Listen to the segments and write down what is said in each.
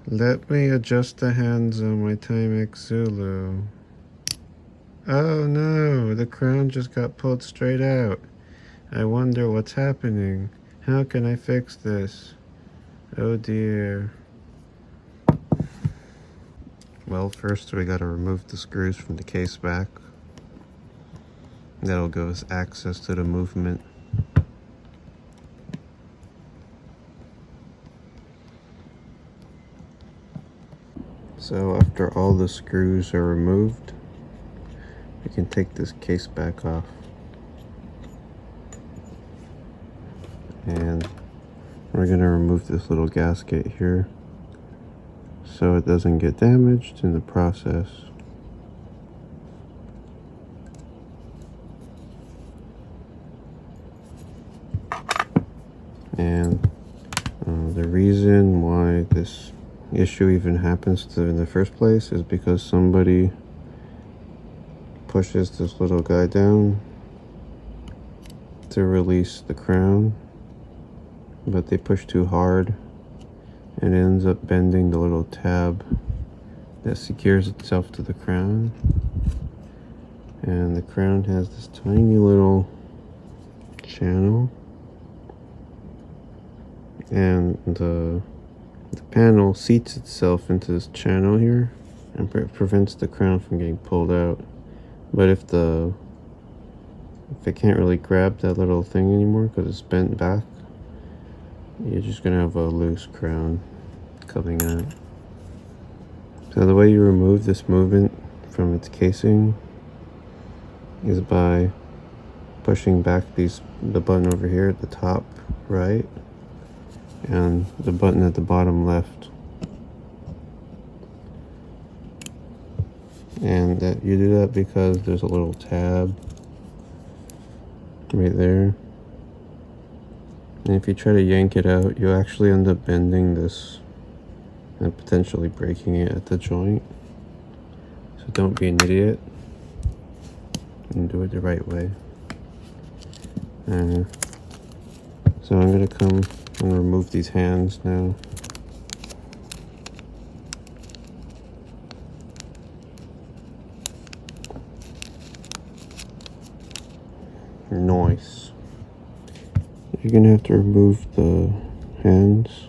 Let me adjust the hands on my Timex Zulu. Oh no, the crown just got pulled straight out. I wonder what's happening. How can I fix this? Oh dear. Well, first we gotta remove the screws from the case back. That'll give us access to the movement. So after all the screws are removed, we can take this case back off. And we're gonna remove this little gasket here so it doesn't get damaged in the process. And the reason why this issue even happens in the first place is because somebody pushes this little guy down to release the crown, but they push too hard and it ends up bending the little tab that secures itself to the crown. And the crown has this tiny little channel, and the panel seats itself into this channel here and prevents the crown from getting pulled out. But if it can't really grab that little thing anymore because it's bent back, you're just gonna have a loose crown coming out. So the way you remove this movement from its casing is by pushing back the button over here at the top right and the button at the bottom left. And that you do that because there's a little tab right there. And if you try to yank it out, you actually end up bending this and potentially breaking it at the joint. So don't be an idiot and do it the right way. So I'm gonna come and remove these hands now. Nice. You're gonna have to remove the hands.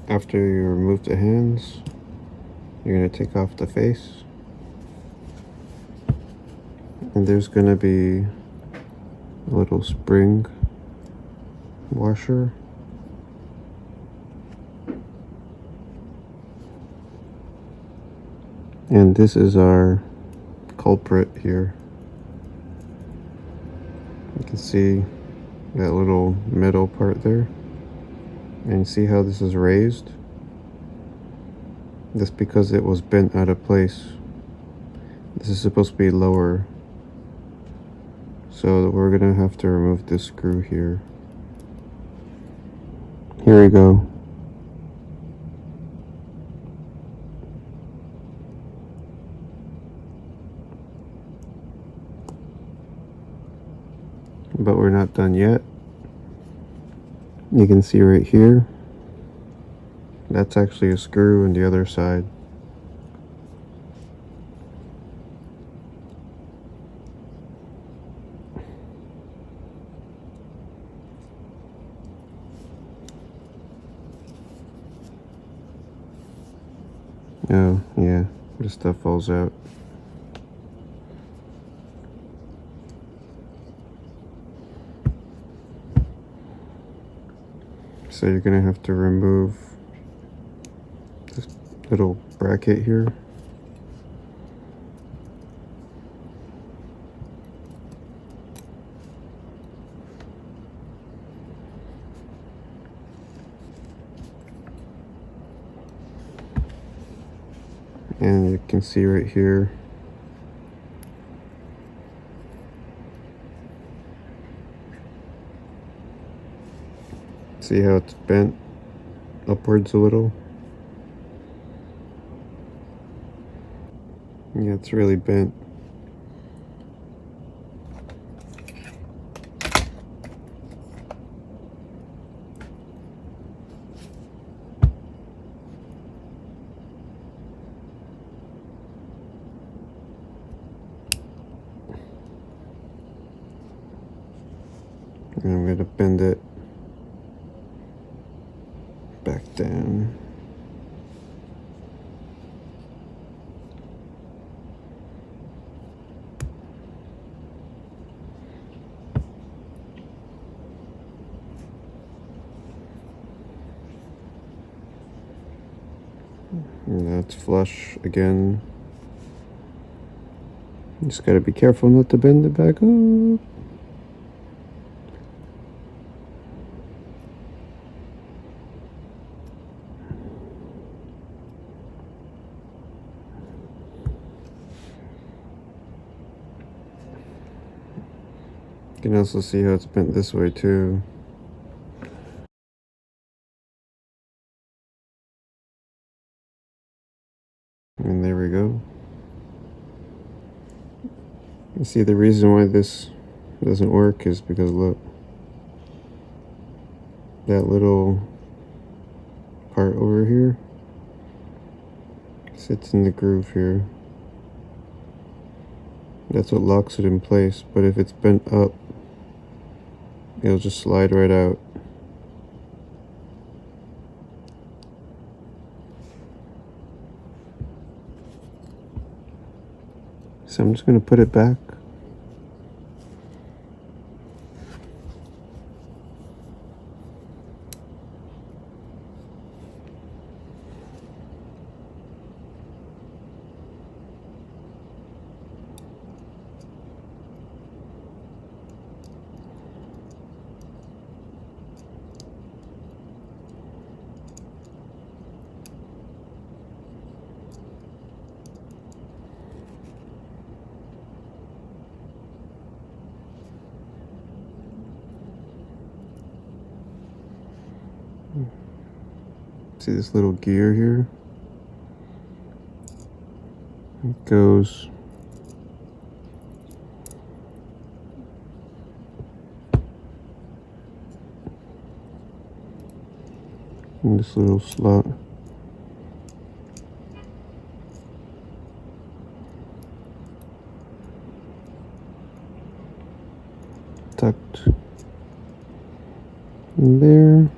After you remove the hands, you're going to take off the face. And there's going to be a little spring washer. And this is our culprit here. You can see that little metal part there. And you see how this is raised? That's because it was bent out of place. This is supposed to be lower. So we're gonna have to remove this screw here. Here we go. But we're not done yet. You can see right here, that's actually a screw on the other side. Oh, yeah, the stuff falls out. So you're gonna have to remove this little bracket here. And you can see right here, See how it's bent upwards a little? Yeah, it's really bent. And I'm going to bend it back down. And that's flush again. Just gotta be careful not to bend it back up. You can also see how it's bent this way too. And there we go. You see, the reason why this doesn't work is because look, that little part over here sits in the groove here. That's what locks it in place, but if it's bent up, it'll just slide right out. So I'm just going to put it back. See this little gear here? It goes in this little slot. Tucked in there.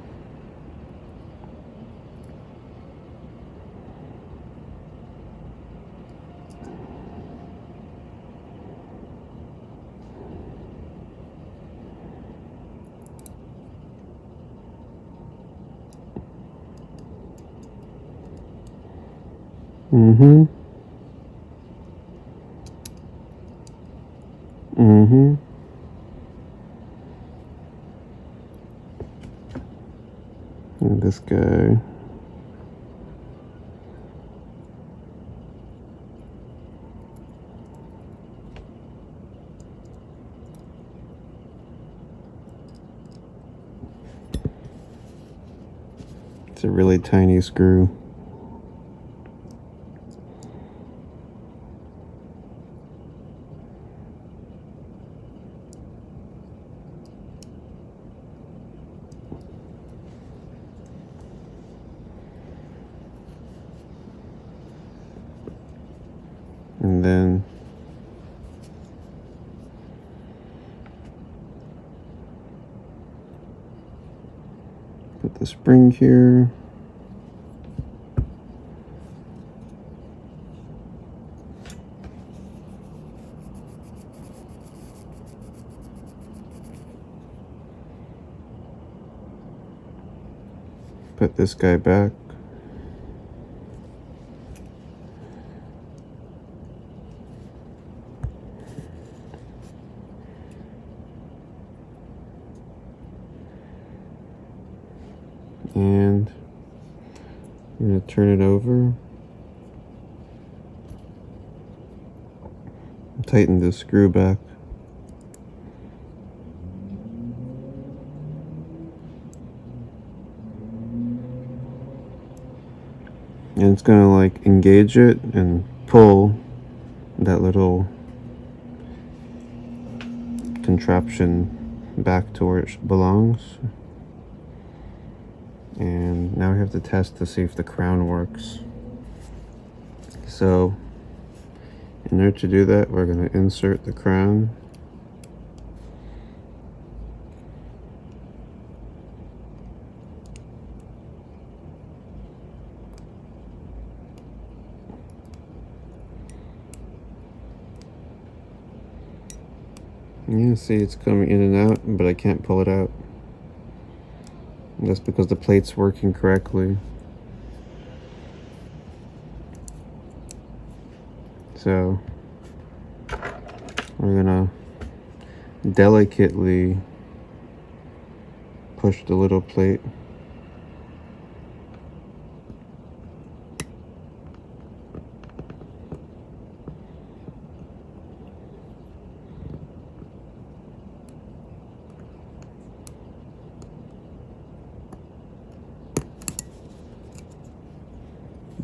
And this guy. It's a really tiny screw. And then put the spring here. Put this guy back. And I'm going to turn it over. Tighten the screw back. and it's gonna like engage it and pull that little contraption back to where it belongs. And now we have to test to see if the crown works. So in order to do that, we're going to insert the crown. You see it's coming in and out, but I can't pull it out. That's because the plate's working correctly. So we're gonna delicately push the little plate.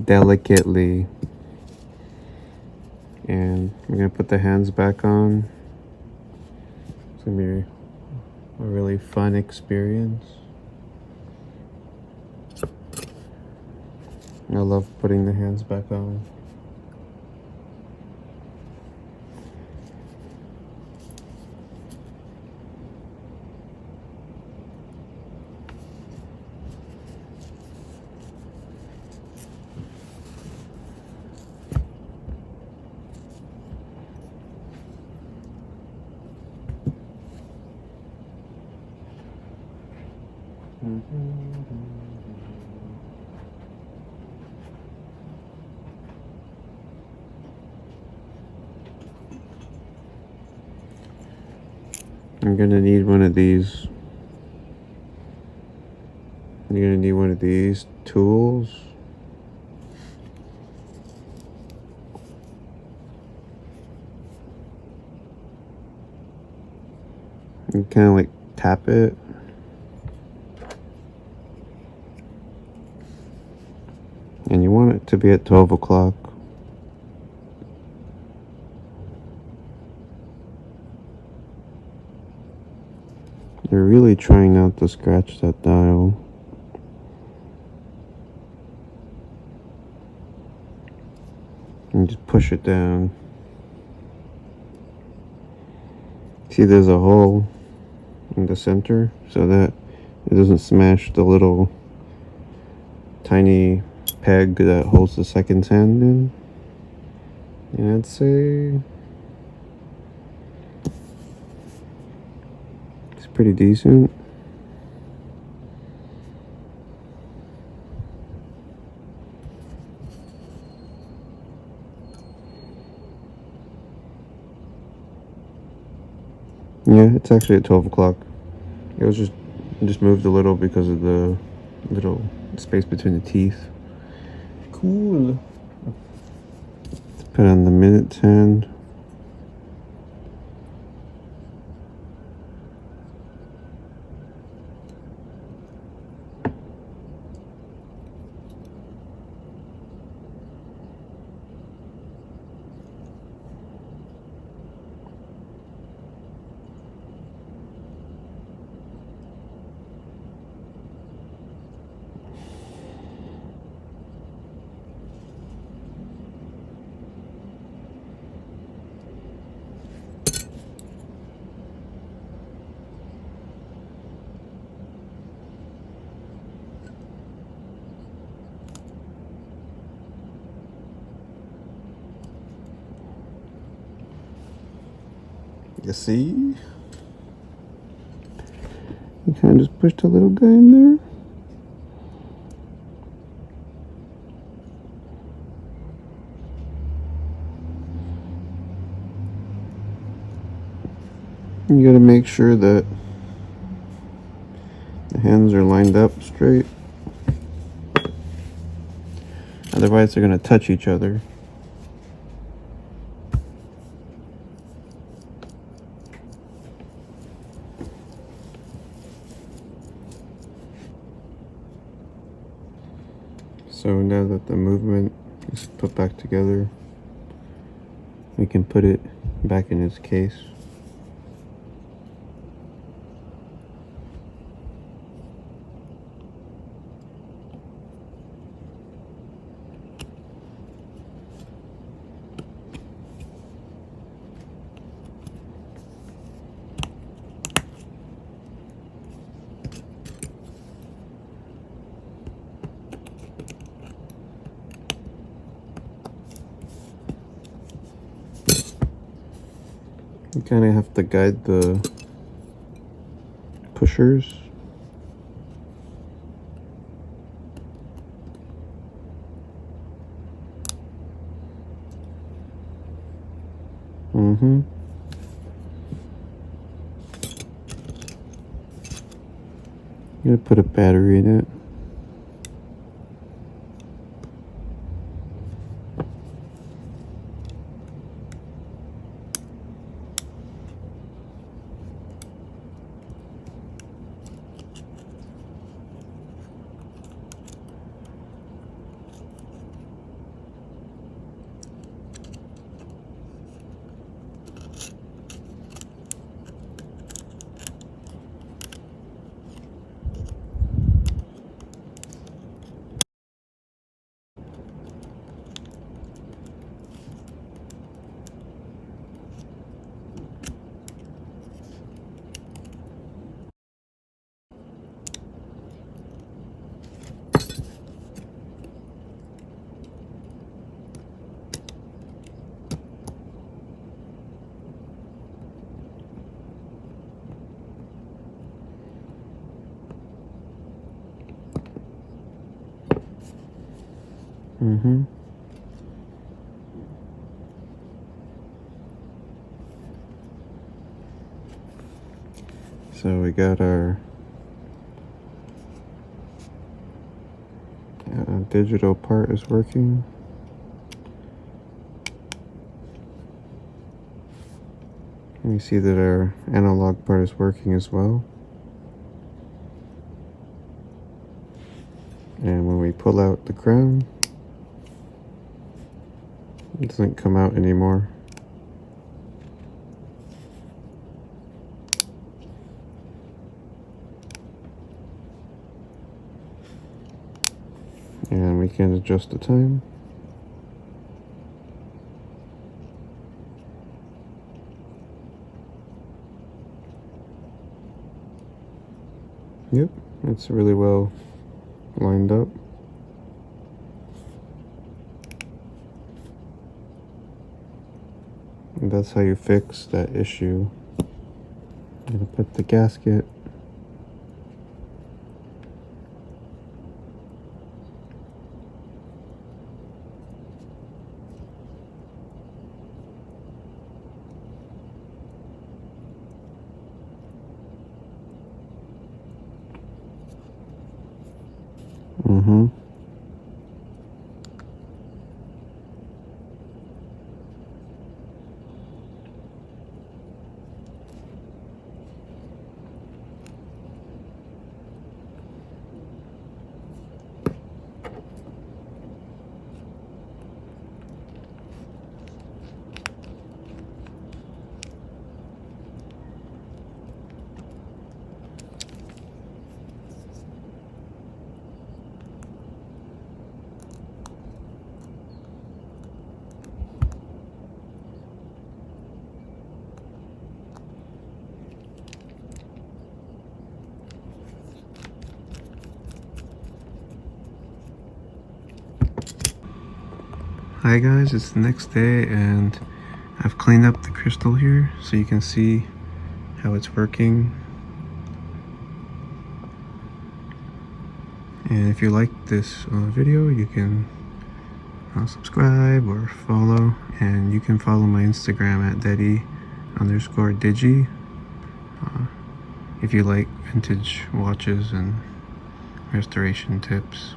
Delicately. And we're gonna put the hands back on. It's gonna be a really fun experience. I love putting the hands back on. I'm gonna need one of these. You're gonna need one of these tools. You kind of like tap it. And you want it to be at 12 o'clock. You're really trying not to scratch that dial. And just push it down. See, there's a hole in the center so that it doesn't smash the little tiny peg that holds the second hand in. And I'd say it's pretty decent. Yeah, it's actually at 12 o'clock. It was just moved a little because of the little space between the teeth. Cool. Let's put on the minutes hand. You see? You kind of just pushed a little guy in there. You gotta make sure that the hands are lined up straight. Otherwise, they're gonna touch each other. So now that the movement is put back together, we can put it back in its case. You kind of have to guide the pushers. I'm gonna put a battery in it. So we got our digital part is working. And you see that our analog part is working as well. And when we pull out the crown, it doesn't come out anymore. And we can adjust the time. Yep, it's really well lined up. And that's how you fix that issue. I'm gonna put the gasket. Hi guys, it's the next day and I've cleaned up the crystal here so you can see how it's working. And if you like this video, you can subscribe or follow, and you can follow my Instagram at daddy_digi if you like vintage watches and restoration tips.